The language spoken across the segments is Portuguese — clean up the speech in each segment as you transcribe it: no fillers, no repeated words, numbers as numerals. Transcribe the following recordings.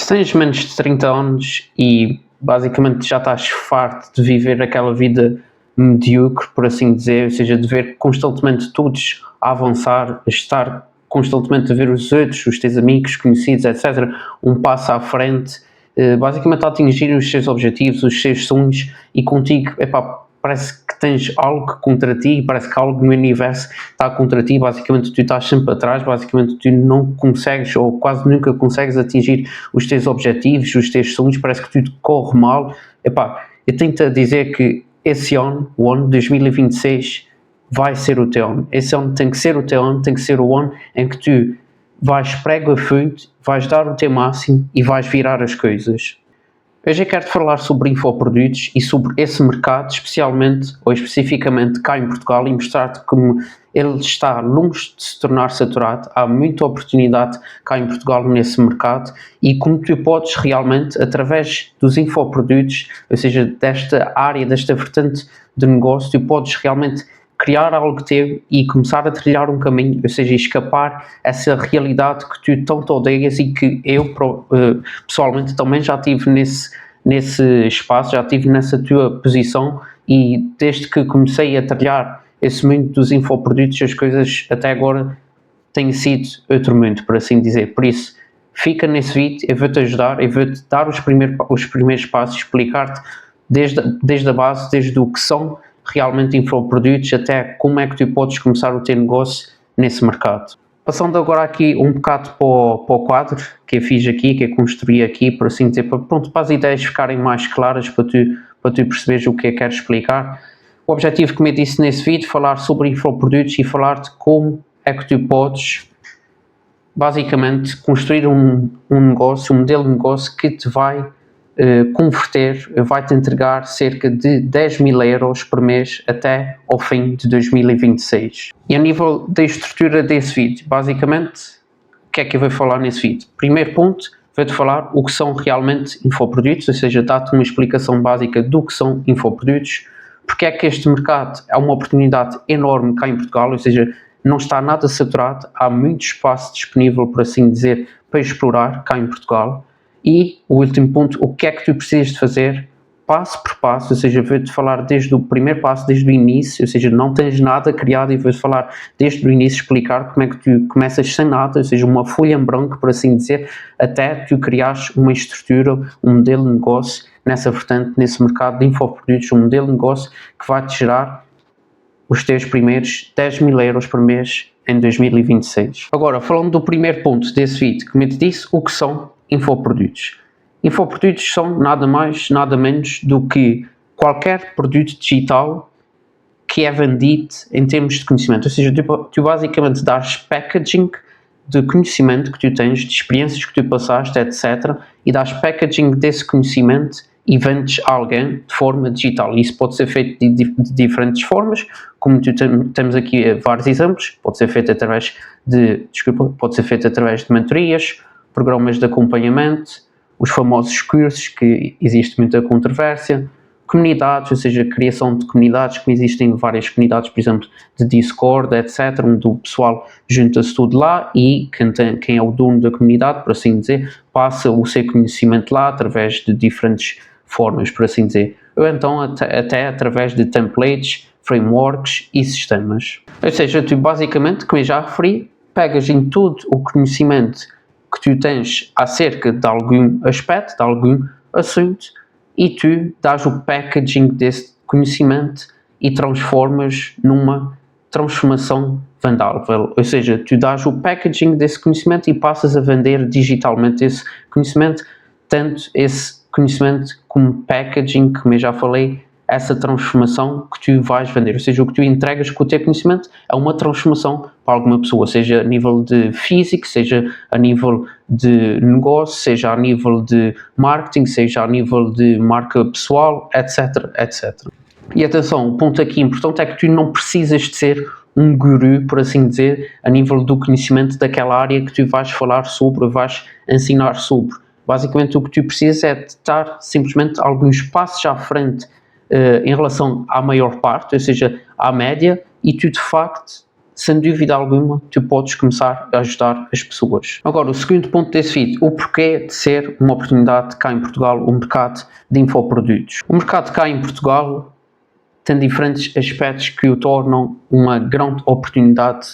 tens menos de 30 anos e basicamente já estás farto de viver aquela vida medíocre, por assim dizer, ou seja, de ver constantemente todos a avançar, a estar constantemente a ver os outros, os teus amigos, conhecidos, etc., um passo à frente, basicamente a atingir os seus objetivos, os seus sonhos, e contigo, epá, parece que tens algo contra ti, parece que algo no universo está contra ti, basicamente tu estás sempre atrás, basicamente tu não consegues ou quase nunca consegues atingir os teus objetivos, os teus sonhos, parece que tudo corre mal. Epá, eu tenho-te a dizer que esse ano, o ano 2026, vai ser o teu ano. Esse ano tem que ser o teu ano, tem que ser o ano em que tu vais prego a fonte, vais dar o teu máximo e vais virar as coisas. Hoje eu quero-te falar sobre infoprodutos e sobre esse mercado, especialmente ou especificamente cá em Portugal, e mostrar-te como ele está longe de se tornar saturado. Há muita oportunidade cá em Portugal nesse mercado e como tu podes realmente, através dos infoprodutos, ou seja, desta área, desta vertente de negócio, tu podes realmente criar algo teu e começar a trilhar um caminho, ou seja, escapar essa realidade que tu tanto odeias e que eu pessoalmente também já estive nesse espaço, já estive nessa tua posição, e desde que comecei a trilhar esse mundo dos infoprodutos, as coisas até agora têm sido outro mundo, por assim dizer. Por isso, fica nesse vídeo, eu vou-te ajudar, eu vou-te dar os primeiros passos, explicar-te desde a base, desde o que são realmente infoprodutos até como é que tu podes começar o teu negócio nesse mercado. Passando agora aqui um bocado para o quadro que eu fiz aqui, que eu construí aqui, por assim dizer, para as ideias ficarem mais claras, para tu perceberes o que eu quero explicar. O objetivo, como eu disse nesse vídeo, falar sobre infoprodutos e falar-te como é que tu podes basicamente construir um negócio, um modelo de negócio que te vai converter, vai-te entregar cerca de 10.000 euros por mês até ao fim de 2026. E a nível da estrutura desse vídeo, basicamente, o que é que eu vou falar nesse vídeo? Primeiro ponto, vou-te falar o que são realmente infoprodutos, ou seja, dar-te uma explicação básica do que são infoprodutos, porque é que este mercado é uma oportunidade enorme cá em Portugal, ou seja, não está nada saturado, há muito espaço disponível, por assim dizer, para explorar cá em Portugal. E o último ponto, o que é que tu precisas de fazer passo por passo, ou seja, vou-te falar desde o primeiro passo, desde o início, ou seja, não tens nada criado, e vou-te falar desde o início, explicar como é que tu começas sem nada, ou seja, uma folha em branco, por assim dizer, até tu criares uma estrutura, um modelo de negócio nessa vertente, nesse mercado de infoprodutos, um modelo de negócio que vai-te gerar os teus primeiros 10.000 euros por mês em 2026. Agora, falando do primeiro ponto desse vídeo, como eu te disse, o que são infoprodutos? Infoprodutos são nada mais, nada menos do que qualquer produto digital que é vendido em termos de conhecimento, ou seja, tu basicamente dás packaging de conhecimento que tu tens, de experiências que tu passaste, etc., e dás packaging desse conhecimento e vendes a alguém de forma digital. Isso pode ser feito de diferentes formas, como temos aqui vários exemplos. Pode ser feito através de mentorias, programas de acompanhamento, os famosos cursos, que existe muita controvérsia, comunidades, ou seja, criação de comunidades, que existem várias comunidades, por exemplo, de Discord, etc., onde o pessoal junta-se tudo lá e quem é o dono da comunidade, por assim dizer, passa o seu conhecimento lá através de diferentes formas, por assim dizer, ou então até através de templates, frameworks e sistemas. Ou seja, tu basicamente, como eu já referi, pegas em todo o conhecimento que tu tens acerca de algum aspecto, de algum assunto, e tu dás o packaging desse conhecimento e transformas numa transformação vendável. Ou seja, tu dás o packaging desse conhecimento e passas a vender digitalmente esse conhecimento, tanto esse conhecimento como packaging, como eu já falei, essa transformação que tu vais vender, ou seja, o que tu entregas com o teu conhecimento é uma transformação para alguma pessoa, seja a nível de físico, seja a nível de negócio, seja a nível de marketing, seja a nível de marca pessoal, etc, etc. E atenção, o ponto aqui importante é que tu não precisas de ser um guru, por assim dizer, a nível do conhecimento daquela área que tu vais falar sobre, vais ensinar sobre. Basicamente o que tu precisas é de estar simplesmente alguns passos à frente em relação à maior parte, ou seja, à média, e tu de facto sem dúvida alguma, tu podes começar a ajudar as pessoas. Agora, o segundo ponto desse vídeo, o porquê de ser uma oportunidade cá em Portugal, o mercado de infoprodutos. O mercado cá em Portugal tem diferentes aspectos que o tornam uma grande oportunidade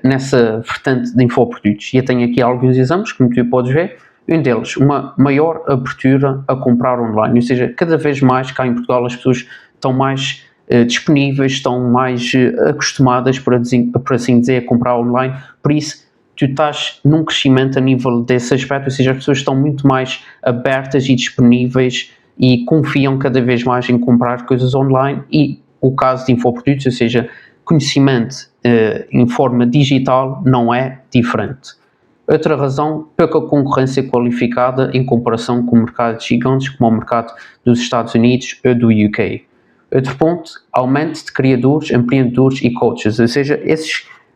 nessa vertente de infoprodutos. E eu tenho aqui alguns exemplos, como tu podes ver. Um deles, uma maior abertura a comprar online, ou seja, cada vez mais cá em Portugal as pessoas estão mais disponíveis, estão mais acostumadas, por assim dizer, a comprar online, por isso tu estás num crescimento a nível desse aspecto, ou seja, as pessoas estão muito mais abertas e disponíveis e confiam cada vez mais em comprar coisas online, e o caso de infoprodutos, ou seja, conhecimento em forma digital, não é diferente. Outra razão, pouca concorrência qualificada em comparação com mercados gigantes como o mercado dos Estados Unidos ou do UK. Outro ponto, aumento de criadores, empreendedores e coaches, ou seja,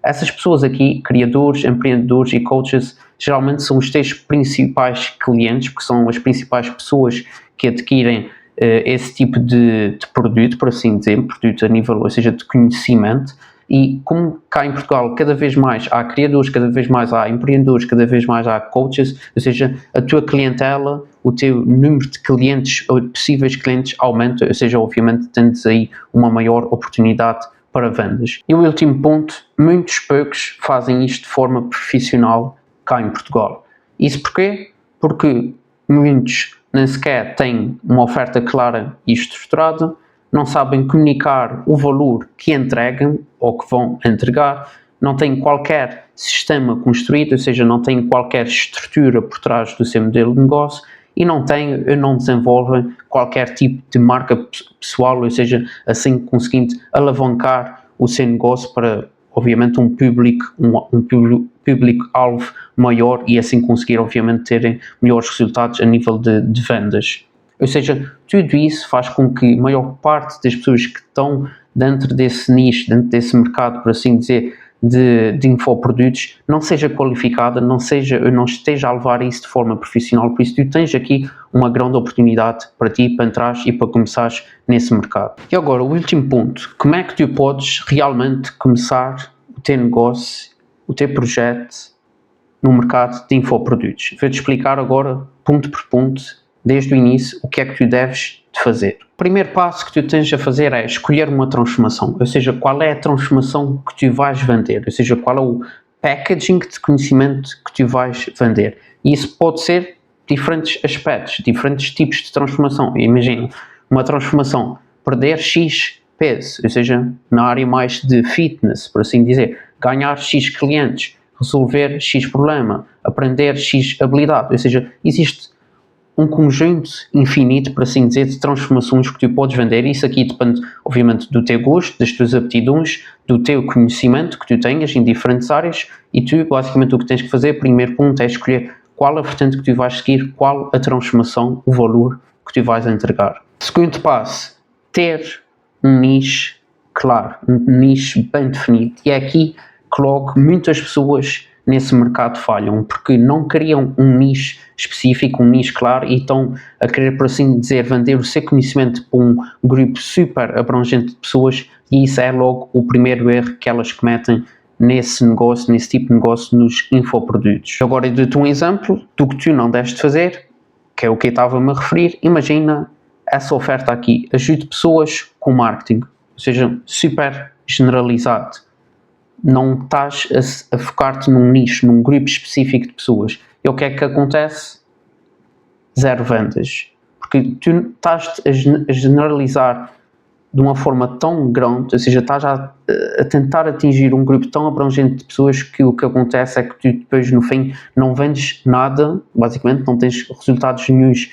essas pessoas aqui, criadores, empreendedores e coaches, geralmente são os teus principais clientes, porque são as principais pessoas que adquirem esse tipo de produto, por assim dizer, produto a nível, ou seja, de conhecimento. E como cá em Portugal cada vez mais há criadores, cada vez mais há empreendedores, cada vez mais há coaches, ou seja, a tua clientela, o teu número de clientes ou de possíveis clientes aumenta, ou seja, obviamente tens aí uma maior oportunidade para vendas. E o último ponto, muitos poucos fazem isto de forma profissional cá em Portugal. Isso porquê? Porque muitos nem sequer têm uma oferta clara e estruturada, não sabem comunicar o valor que entregam ou que vão entregar, não têm qualquer sistema construído, ou seja, não têm qualquer estrutura por trás do seu modelo de negócio e não desenvolvem qualquer tipo de marca pessoal, ou seja, assim conseguindo alavancar o seu negócio para, obviamente, um público-alvo maior e assim conseguir, obviamente, terem melhores resultados a nível de vendas. Ou seja, tudo isso faz com que a maior parte das pessoas que estão dentro desse nicho, dentro desse mercado, por assim dizer, de infoprodutos, não seja qualificada, não esteja a levar isso de forma profissional. Por isso tu tens aqui uma grande oportunidade para ti, para entrares e para começares nesse mercado. E agora, o último ponto, como é que tu podes realmente começar o teu negócio, o teu projeto no mercado de infoprodutos? Vou-te explicar agora, ponto por ponto, desde o início, o que é que tu deves de fazer. O primeiro passo que tu tens a fazer é escolher uma transformação, ou seja, qual é a transformação que tu vais vender, ou seja, qual é o packaging de conhecimento que tu vais vender. E isso pode ser diferentes aspectos, diferentes tipos de transformação. Imagina, uma transformação, perder X peso, ou seja, na área mais de fitness, por assim dizer, ganhar X clientes, resolver X problema, aprender X habilidade, ou seja, existe um conjunto infinito, por assim dizer, de transformações que tu podes vender. Isso aqui depende, obviamente, do teu gosto, das tuas aptidões, do teu conhecimento que tu tenhas em diferentes áreas, e tu, basicamente, o que tens que fazer, primeiro ponto, é escolher qual a vertente que tu vais seguir, qual a transformação, o valor que tu vais entregar. Segundo passo, ter um nicho claro, um nicho bem definido. E é aqui que logo muitas pessoas nesse mercado falham, porque não criam um nicho específico, um nicho claro, e estão a querer, por assim dizer, vender o seu conhecimento para um grupo super abrangente de pessoas, e isso é logo o primeiro erro que elas cometem nesse negócio, nesse tipo de negócio, nos infoprodutos. Agora eu dou-te um exemplo do que tu não deves de fazer, que é o que eu estava-me a referir. Imagina essa oferta aqui, ajude pessoas com marketing, ou seja, super generalizado. Não estás a focar-te num nicho, num grupo específico de pessoas. E o que é que acontece? Zero vendas. Porque tu estás a generalizar de uma forma tão grande, ou seja, estás a tentar atingir um grupo tão abrangente de pessoas que o que acontece é que tu depois no fim não vendes nada, basicamente não tens resultados nenhuns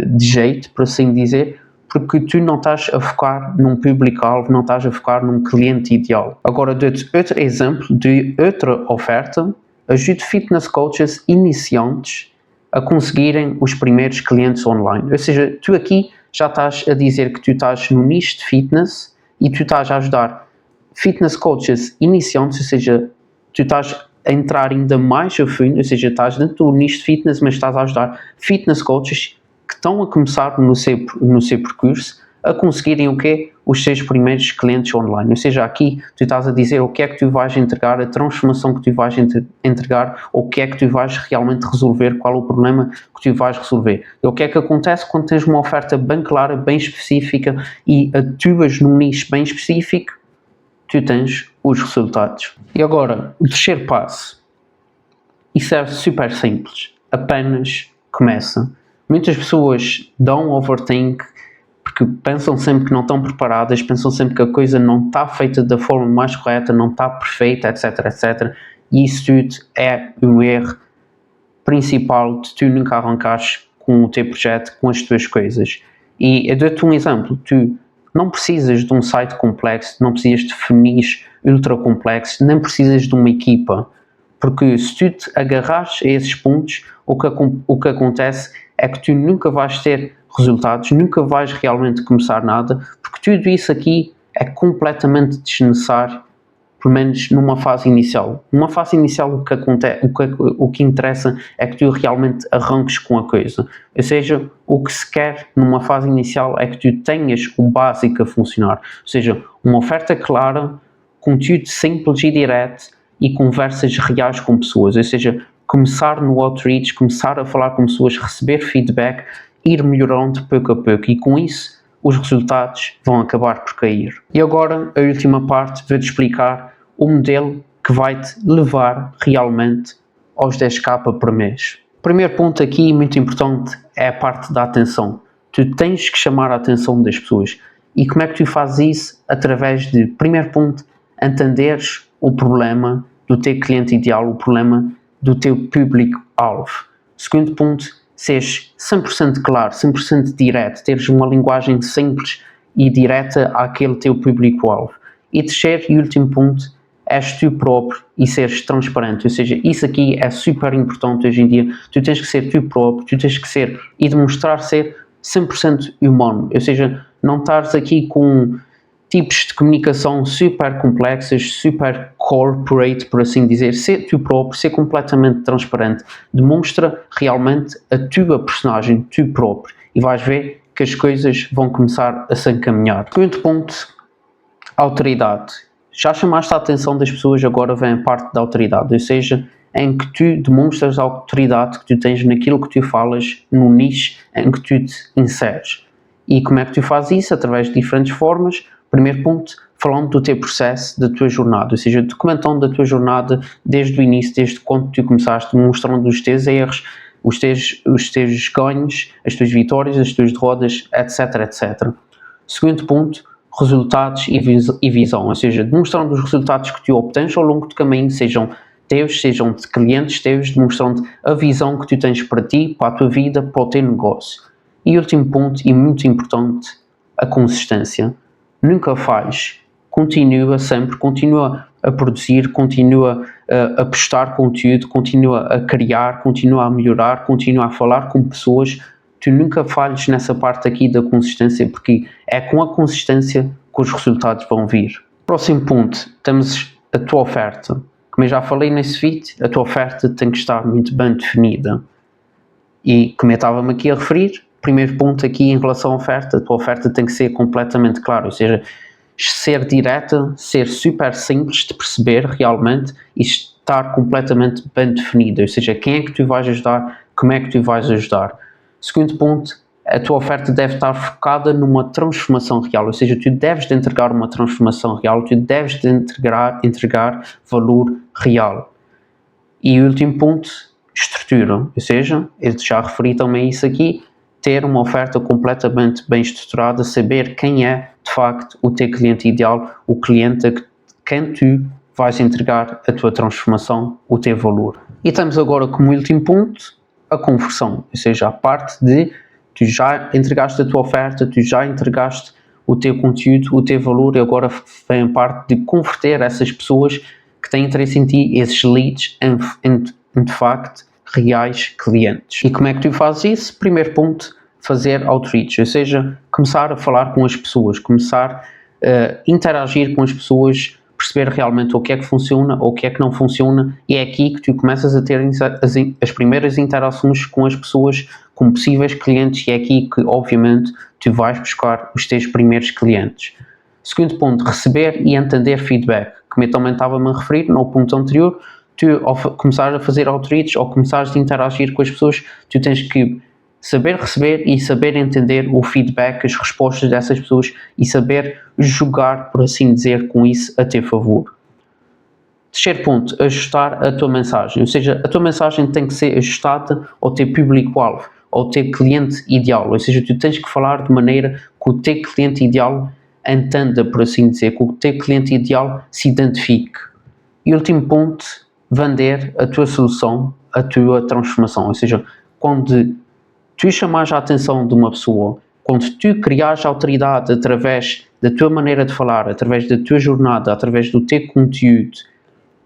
de jeito, por assim dizer, porque tu não estás a focar num público-alvo, não estás a focar num cliente ideal. Agora, dou-te outro exemplo de outra oferta. Ajude fitness coaches iniciantes a conseguirem os primeiros clientes online. Ou seja, tu aqui já estás a dizer que tu estás no nicho de fitness e tu estás a ajudar fitness coaches iniciantes, ou seja, tu estás a entrar ainda mais a fundo, ou seja, estás dentro do nicho de fitness, mas estás a ajudar fitness coaches que estão a começar no seu percurso a conseguirem o quê? Os seus primeiros clientes online. Ou seja, aqui tu estás a dizer o que é que tu vais entregar, a transformação que tu vais entregar, ou o que é que tu vais realmente resolver, qual é o problema que tu vais resolver. E o que é que acontece quando tens uma oferta bem clara, bem específica e atuas num nicho bem específico, tu tens os resultados. E agora, o terceiro passo. Isso é super simples. Apenas começa. Muitas pessoas dão overthink porque pensam sempre que não estão preparadas, pensam sempre que a coisa não está feita da forma mais correta, não está perfeita, etc, etc. E isso tudo é um erro principal de tu nunca arrancares com o teu projeto, com as tuas coisas. E eu dou-te um exemplo. Tu não precisas de um site complexo, não precisas de funis ultra complexos, nem precisas de uma equipa. Porque se tu te agarrares a esses pontos, o que acontece é que tu nunca vais ter resultados, nunca vais realmente começar nada, porque tudo isso aqui é completamente desnecessário, pelo menos numa fase inicial. Numa fase inicial o que interessa é que tu realmente arranques com a coisa. Ou seja, o que se quer numa fase inicial é que tu tenhas o básico a funcionar. Ou seja, uma oferta clara, conteúdo simples e direto, e conversas reais com pessoas, ou seja, começar no outreach, começar a falar com pessoas, receber feedback, ir melhorando pouco a pouco, e com isso os resultados vão acabar por cair. E agora a última parte, vou-te explicar o modelo que vai-te levar realmente aos 10k por mês. O primeiro ponto aqui, muito importante, é a parte da atenção. Tu tens que chamar a atenção das pessoas. E como é que tu fazes isso? Através de, primeiro ponto, entenderes o problema do teu cliente ideal, o problema do teu público-alvo. Segundo ponto, seres 100% claro, 100% direto, teres uma linguagem simples e direta àquele teu público-alvo. E terceiro e último ponto, és tu próprio e seres transparente. Ou seja, isso aqui é super importante hoje em dia. Tu tens que ser tu próprio, tu tens que ser e demonstrar ser 100% humano. Ou seja, não estares aqui com tipos de comunicação super complexos, super corporate, por assim dizer. Ser tu próprio, ser completamente transparente. Demonstra realmente a tua personagem, tu próprio. E vais ver que as coisas vão começar a se encaminhar. Segundo ponto, autoridade. Já chamaste a atenção das pessoas, agora vem a parte da autoridade. Ou seja, em que tu demonstras a autoridade que tu tens naquilo que tu falas, no nicho em que tu te inseres. E como é que tu fazes isso? Através de diferentes formas. Primeiro ponto, falando do teu processo, da tua jornada, ou seja, documentando a tua jornada desde o início, desde quando tu começaste, mostrando os teus erros, os teus ganhos, as tuas vitórias, as tuas derrotas, etc, etc. Segundo ponto, resultados e visão, ou seja, demonstrando os resultados que tu obtens ao longo do caminho, sejam teus, sejam de clientes teus, demonstrando a visão que tu tens para ti, para a tua vida, para o teu negócio. E último ponto, e muito importante, a consistência. Nunca falhes, continua sempre, continua a produzir, continua a postar conteúdo, continua a criar, continua a melhorar, continua a falar com pessoas. Tu nunca falhes nessa parte aqui da consistência, porque é com a consistência que os resultados vão vir. Próximo ponto, temos a tua oferta. Como eu já falei nesse vídeo, a tua oferta tem que estar muito bem definida. E como eu estava-me aqui a referir, primeiro ponto aqui em relação à oferta, a tua oferta tem que ser completamente clara, ou seja, ser direta, ser super simples de perceber realmente e estar completamente bem definida, ou seja, quem é que tu vais ajudar, como é que tu vais ajudar. Segundo ponto, a tua oferta deve estar focada numa transformação real, ou seja, tu deves de entregar uma transformação real, tu deves de entregar valor real. E o último ponto, estrutura, ou seja, eu já referi também isso aqui, ter uma oferta completamente bem estruturada, saber quem é, de facto, o teu cliente ideal, o cliente a quem tu vais entregar a tua transformação, o teu valor. E estamos agora como último ponto, a conversão, ou seja, a parte de tu já entregaste a tua oferta, tu já entregaste o teu conteúdo, o teu valor, e agora vem a parte de converter essas pessoas que têm interesse em ti, esses leads, em de facto, reais clientes. E como é que tu fazes isso? Primeiro ponto, fazer outreach, ou seja, começar a falar com as pessoas, começar a interagir com as pessoas, perceber realmente o que é que funciona ou o que é que não funciona, e é aqui que tu começas a ter as primeiras interações com as pessoas, com possíveis clientes, e é aqui que, obviamente, tu vais buscar os teus primeiros clientes. Segundo ponto, receber e entender feedback, como eu também estava-me a referir no ponto anterior. Tu, ao começar a fazer outreach ou começares a interagir com as pessoas, tu tens que saber receber e saber entender o feedback, as respostas dessas pessoas, e saber jogar, por assim dizer, com isso a teu favor. Terceiro ponto, ajustar a tua mensagem, ou seja, a tua mensagem tem que ser ajustada ao teu público-alvo, ao teu cliente ideal, ou seja, tu tens que falar de maneira que o teu cliente ideal entenda, por assim dizer, que o teu cliente ideal se identifique. E último ponto, vender a tua solução, a tua transformação, ou seja, quando tu chamares a atenção de uma pessoa, quando tu criares autoridade através da tua maneira de falar, através da tua jornada, através do teu conteúdo,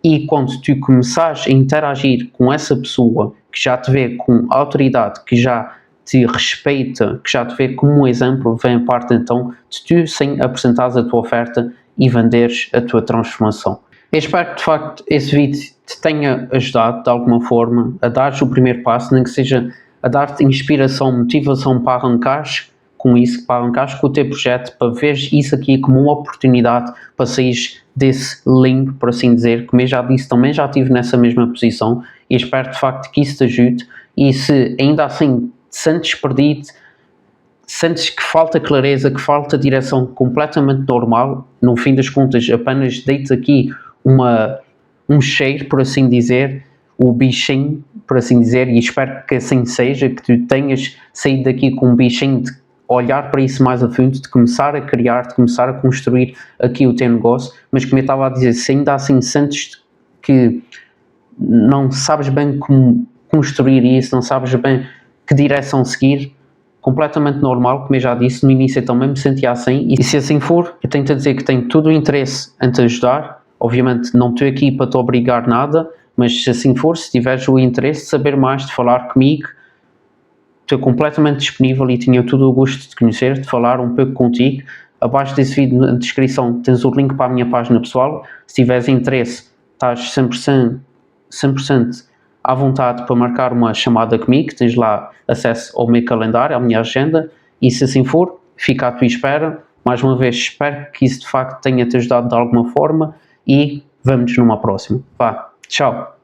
e quando tu começares a interagir com essa pessoa que já te vê com autoridade, que já te respeita, que já te vê como um exemplo, vem a parte então de tu sim apresentares a tua oferta e venderes a tua transformação. Eu espero que de facto esse vídeo te tenha ajudado de alguma forma a dar-te o primeiro passo, nem que seja a dar-te inspiração, motivação para arrancares com isso, para arrancares com o teu projeto, para veres isso aqui como uma oportunidade para sair desse limbo, por assim dizer. Como eu já disse, também já estive nessa mesma posição e espero de facto que isso te ajude. E se ainda assim te sentes perdido, sentes que falta clareza, que falta direção, completamente normal, no fim das contas apenas deites aqui um cheiro, por assim dizer, o bichinho, por assim dizer, e espero que assim seja, que tu tenhas saído daqui com um bichinho de olhar para isso mais a fundo, de começar a criar, de começar a construir aqui o teu negócio. Mas como eu estava a dizer, se ainda assim sentes que não sabes bem como construir isso, não sabes bem que direção seguir, completamente normal, como eu já disse, no início eu também me sentia assim, e se assim for, eu tenho-te a dizer que tenho todo o interesse em te ajudar. Obviamente não estou aqui para te obrigar nada, mas se assim for, se tiveres o interesse de saber mais, de falar comigo, estou completamente disponível e tinha todo o gosto de te conhecer, de falar um pouco contigo. Abaixo desse vídeo, na descrição, tens o link para a minha página pessoal. Se tiveres interesse, estás 100% à vontade para marcar uma chamada comigo, tens lá acesso ao meu calendário, à minha agenda, e se assim for, fica à tua espera. Mais uma vez, espero que isso de facto tenha-te ajudado de alguma forma e vemo-nos numa próxima. Vá, tchau!